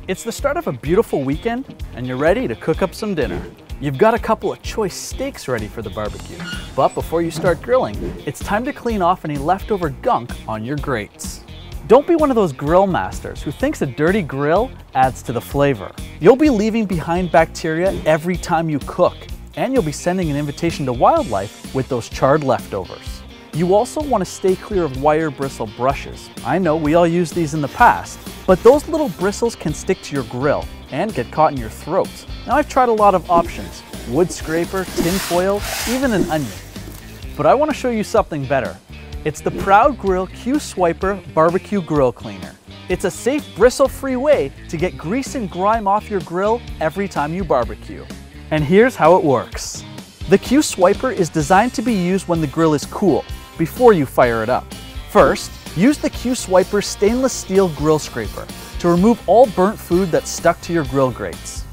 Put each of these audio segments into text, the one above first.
It's the start of a beautiful weekend and you're ready to cook up some dinner. You've got a couple of choice steaks ready for the barbecue. But before you start grilling, it's time to clean off any leftover gunk on your grates. Don't be one of those grill masters who thinks a dirty grill adds to the flavor. You'll be leaving behind bacteria every time you cook, and you'll be sending an invitation to wildlife with those charred leftovers. You also want to stay clear of wire bristle brushes. I know we all used these in the past, but those little bristles can stick to your grill and get caught in your throat. Now I've tried a lot of options: wood scraper, tin foil, even an onion. But I want to show you something better. It's the Proud Grill Q-Swiper Barbecue Grill Cleaner. It's a safe, bristle-free way to get grease and grime off your grill every time you barbecue. And here's how it works. The Q-Swiper is designed to be used when the grill is cool, before you fire it up. First, use the Q-Swiper stainless steel grill scraper to remove all burnt food that's stuck to your grill grates.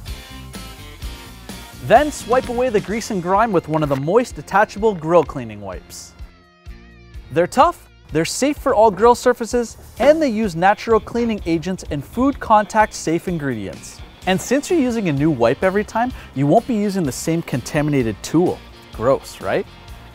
Then swipe away the grease and grime with one of the moist detachable grill cleaning wipes. They're tough, they're safe for all grill surfaces, and they use natural cleaning agents and food contact safe ingredients. And since you're using a new wipe every time, you won't be using the same contaminated tool. Gross, right?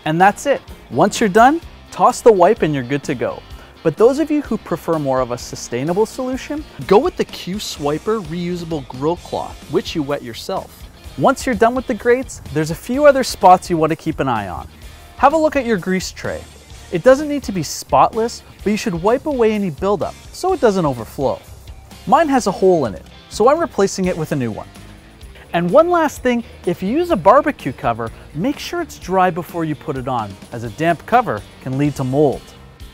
And that's it. Once you're done, toss the wipe and you're good to go. But those of you who prefer more of a sustainable solution, go with the Q-Swiper reusable grill cloth, which you wet yourself. Once you're done with the grates, there's a few other spots you want to keep an eye on. Have a look at your grease tray. It doesn't need to be spotless, but you should wipe away any buildup so it doesn't overflow. Mine has a hole in it, so I'm replacing it with a new one. And one last thing, if you use a barbecue cover, make sure it's dry before you put it on, as a damp cover can lead to mold.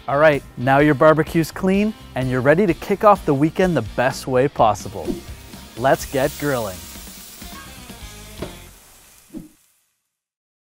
All right, now your barbecue's clean and you're ready to kick off the weekend the best way possible. Let's get grilling.